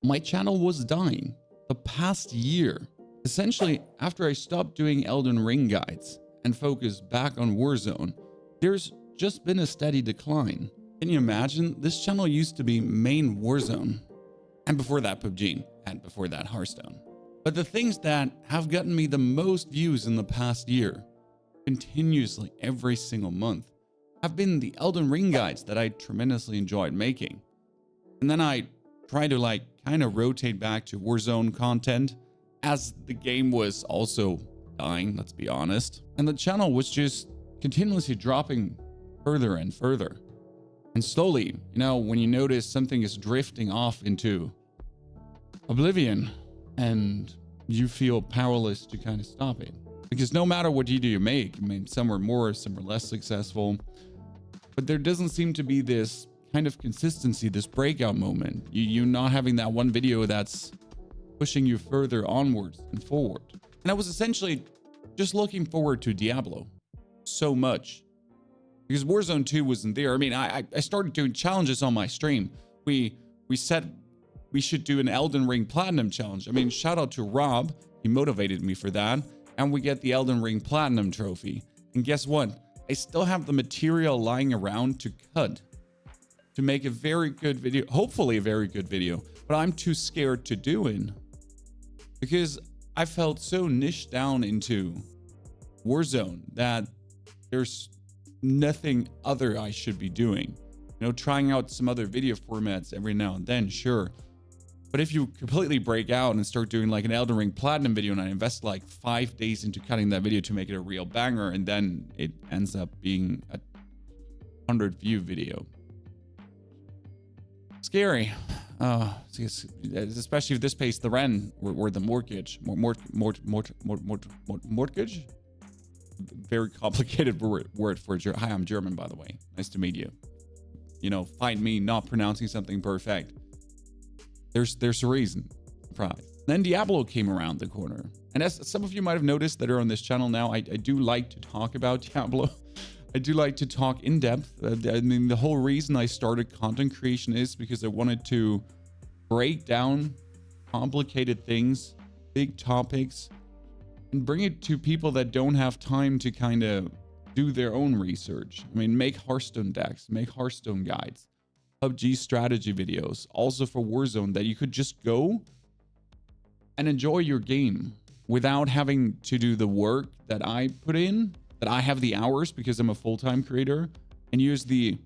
my channel was dying the past year. Essentially, after I stopped doing Elden Ring guides and focused back on Warzone, there's just been a steady decline. Can you imagine? This channel used to be main Warzone, and before that PUBG, and before that Hearthstone. But the things that have gotten me the most views in the past year, continuously every single month, have been the Elden Ring guides that I tremendously enjoyed making. And then I try to kind of rotate back to Warzone content as the game was also dying, let's be honest. And the channel was just continuously dropping further and further. And slowly, when you notice something is drifting off into oblivion and you feel powerless to kind of stop it. Because no matter what video you make, some are more, some are less successful, but there doesn't seem to be this kind of consistency, this breakout moment. You're not having that one video that's pushing you further onwards and forward. And I was essentially just looking forward to Diablo so much because Warzone 2 wasn't there. I started doing challenges on my stream. We said we should do an Elden Ring Platinum challenge. Shout out to Rob. He motivated me for that. And we get the Elden Ring Platinum trophy. And guess what? I still have the material lying around to cut to make a very good video, hopefully a very good video, but I'm too scared to do it because I felt so niched down into Warzone that there's nothing other I should be doing. Trying out some other video formats every now and then, sure. But if you completely break out and start doing like an Elden Ring Platinum video and I invest like 5 days into cutting that video to make it a real banger, and then it ends up being a 100 view video. Scary. Especially if this pays the rent or the mortgage. Mortgage? Very complicated word for it. Hi, I'm German, by the way. Nice to meet you. Find me not pronouncing something perfect. There's a reason. Surprise. Then Diablo came around the corner. And as some of you might have noticed that are on this channel now, I do like to talk about Diablo. I do like to talk in depth. The whole reason I started content creation is because I wanted to break down complicated things, big topics, and bring it to people that don't have time to kind of do their own research. Make Hearthstone decks, make Hearthstone guides, PUBG strategy videos, also for Warzone, that you could just go and enjoy your game without having to do the work that I put in, that I have the hours because I'm a full-time creator, and use the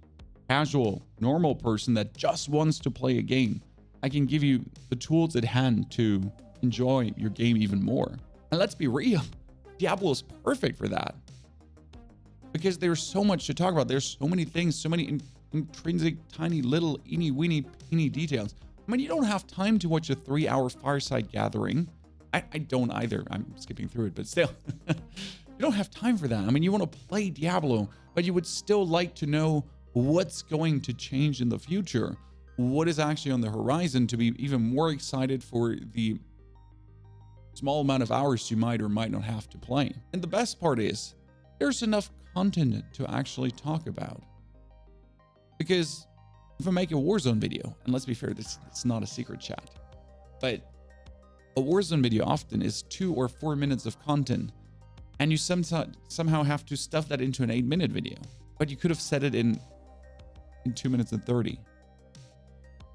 casual, normal person that just wants to play a game. I can give you the tools at hand to enjoy your game even more. And let's be real, Diablo is perfect for that. Because there's so much to talk about. There's so many things, so many intrinsic, tiny, little, eeny, weeny details. You don't have time to watch a 3-hour fireside gathering. I don't either. I'm skipping through it, but still. You don't have time for that. You want to play Diablo, but you would still like to know what's going to change in the future. What is actually on the horizon to be even more excited for the small amount of hours you might or might not have to play. And the best part is there's enough content to actually talk about. Because if I make a Warzone video, and let's be fair, it's not a secret chat, but a Warzone video often is 2 or 4 minutes of content, and you somehow have to stuff that into an 8-minute video. But you could have said it in 2 minutes and 30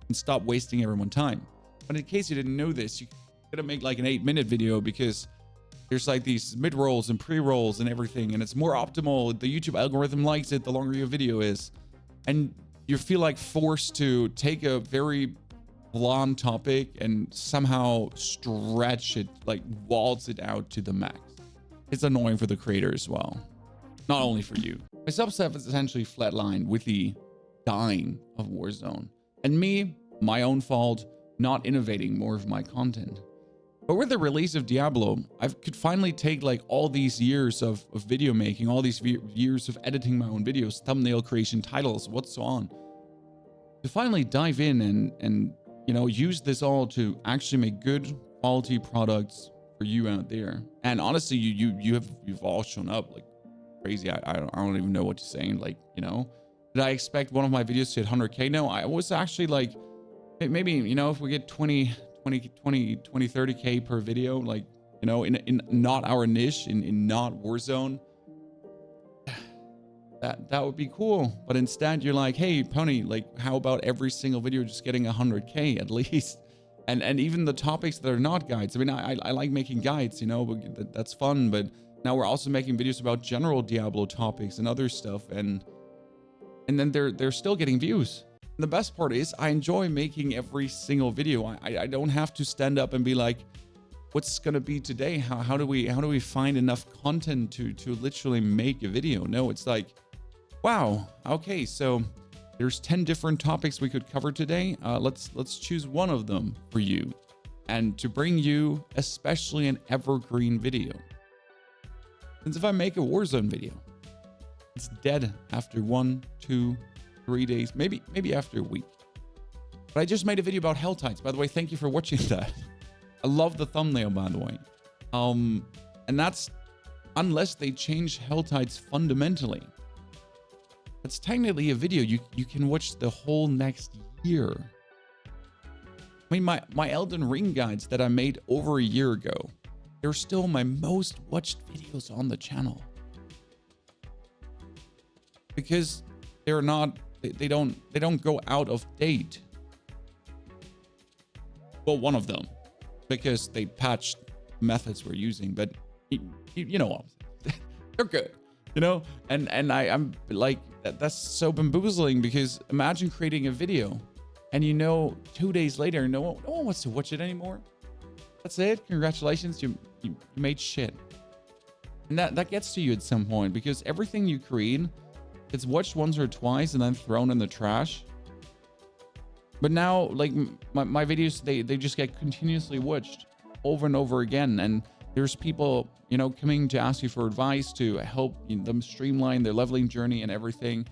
and stop wasting everyone's time. But in case you didn't know this, you could have made like an 8-minute video because there's like these mid-rolls and pre-rolls and everything, and it's more optimal. The YouTube algorithm likes it the longer your video is. And you feel like forced to take a very blonde topic and somehow stretch it, like waltz it out to the max. It's annoying for the creator as well, not only for you. My subs have essentially flatlined with the dying of Warzone, and me, my own fault, not innovating more of my content. But with the release of Diablo, I could finally take like all these years of video making, all these years of editing my own videos, thumbnail creation, titles, what's so on, to finally dive in and use this all to actually make good quality products for you out there. And honestly, you've all shown up like crazy. I don't even know what to say. Did I expect one of my videos to hit 100K? No, I was actually like Maybe, you know, if we get 30K per video, like, you know, in not our niche, in not Warzone, that would be cool. But instead you're like, hey, Pony, like, how about every single video just getting 100K at least? And even the topics that are not guides. I mean, I like making guides, you know, but that's fun. But now we're also making videos about general Diablo topics and other stuff. And then they're still getting views. And the best part is I enjoy making every single video. I don't have to stand up and be like, what's gonna be today? How do we find enough content to literally make a video? No, it's like, wow, okay, so there's 10 different topics we could cover today. Let's choose one of them for you, and to bring you especially an evergreen video. Since if I make a Warzone video, it's dead after 1, 2, 3 days, maybe after a week. But I just made a video about Hell Tides. By the way, thank you for watching that. I love the thumbnail, by the way. And that's unless they change Hell Tides fundamentally. It's technically a video you can watch the whole next year. I mean, my Elden Ring guides that I made over a year ago, they're still my most watched videos on the channel. Because they're not, they don't go out of date. Well, one of them, because they patched methods we're using, but you know, they're good, you know? And I'm like, that's so bamboozling, because imagine creating a video and, you know, 2 days later, no one wants to watch it anymore. That's it. Congratulations. You made shit. And that gets to you at some point, because everything you create, it's watched once or twice and then thrown in the trash. But now, like, my videos, they just get continuously watched over and over again. And there's people, you know, coming to ask you for advice to help them streamline their leveling journey and everything.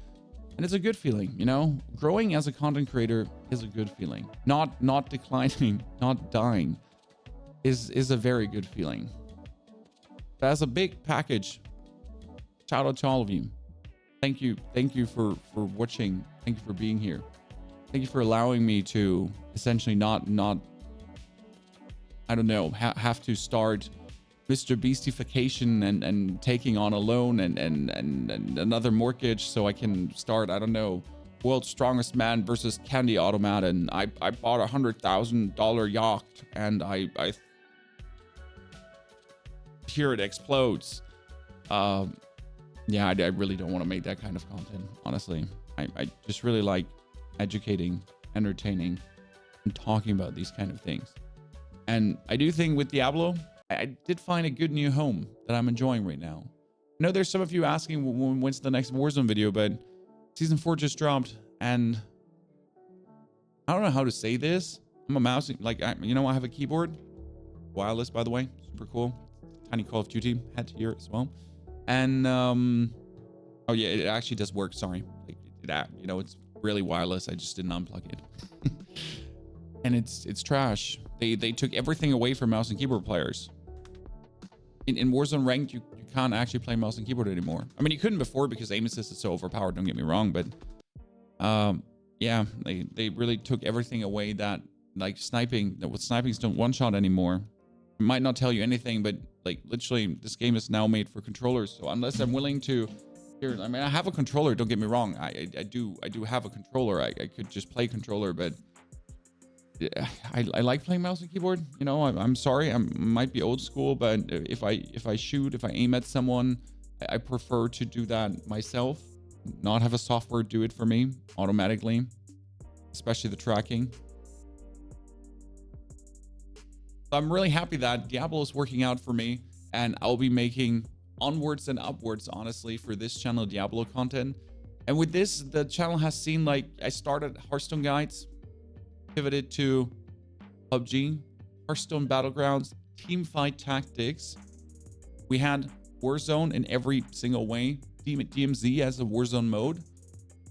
And it's a good feeling, you know? Growing as a content creator is a good feeling. Not declining, not dying is a very good feeling. But as a big package, shout out to all of you. Thank you for watching. Thank you for being here. Thank you for allowing me to essentially not I don't know, have to start Mr. Beastification and taking on a loan and another mortgage so I can start, I don't know, World's Strongest Man versus Candy Automat, and I bought a $100,000 yacht and I here it explodes. Yeah, I really don't want to make that kind of content, honestly. I just really like educating, entertaining, and talking about these kind of things. And I do think with Diablo, I did find a good new home that I'm enjoying right now. I know there's some of you asking when's the next Warzone video, but Season 4 just dropped, and I don't know how to say this. I'm a mouse, like, you know, I have a keyboard. Wireless, by the way. Super cool. Tiny Call of Duty hat here as well. And, oh yeah, it actually does work, sorry. Like, you know, it's really wireless. I just didn't unplug it. And it's trash. They took everything away from mouse and keyboard players. In Warzone Ranked, you can't actually play mouse and keyboard anymore. I mean, you couldn't before because aim assist is so overpowered, don't get me wrong, but yeah, they really took everything away that, like, sniping, that with snipings don't one-shot anymore. It might not tell you anything, but like literally this game is now made for controllers. So unless I'm willing to, here, I mean, I have a controller, don't get me wrong. I do have a controller. I could just play controller, but I like playing mouse and keyboard. You know, I'm sorry, I might be old school, but if I shoot, if I aim at someone, I prefer to do that myself, not have a software do it for me automatically, especially the tracking. I'm really happy that Diablo is working out for me, and I'll be making onwards and upwards, honestly, for this channel Diablo content. And with this, the channel has seen, like, I started Hearthstone guides, pivoted to PUBG, Hearthstone Battlegrounds, teamfight tactics. We had Warzone in every single way, DMZ as a Warzone mode.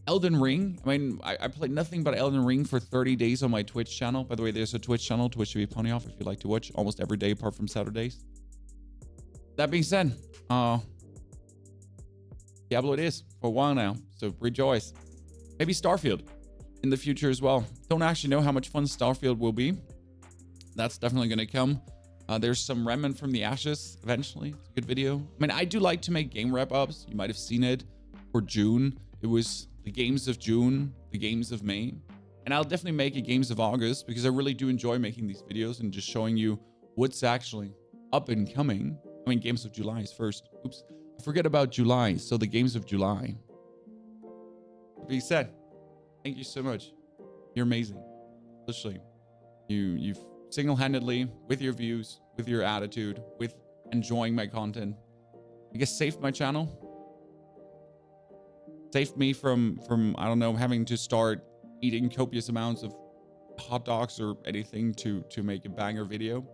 Elden Ring, I mean, I played nothing but Elden Ring for 30 days on my Twitch channel. By the way, there's a Twitch channel, P4wnyhof, if you'd like to watch almost every day apart from Saturdays. That being said, Diablo it is for a while now, so rejoice. Maybe Starfield. in the future as well. Don't actually know how much fun Starfield will be. That's definitely going to come. There's some Remnant from the Ashes eventually. It's a good video. I mean, I do like to make game wrap-ups. You might have seen it for June. It was the games of June, the games of May. And I'll definitely make a games of August because I really do enjoy making these videos and just showing you what's actually up and coming. I mean, games of July is first. Oops. I forget about July. So the games of July. That being said, thank you so much. You're amazing. Literally. You've single-handedly, with your views, with your attitude, with enjoying my content, I guess saved my channel. Saved me from I don't know, having to start eating copious amounts of hot dogs or anything to make a banger video.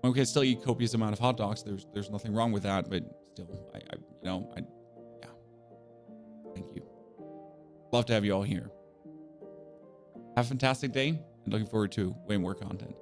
Okay, still eat copious amount of hot dogs. There's nothing wrong with that, but still, yeah. Thank you. Love to have you all here. Have a fantastic day, and looking forward to way more content.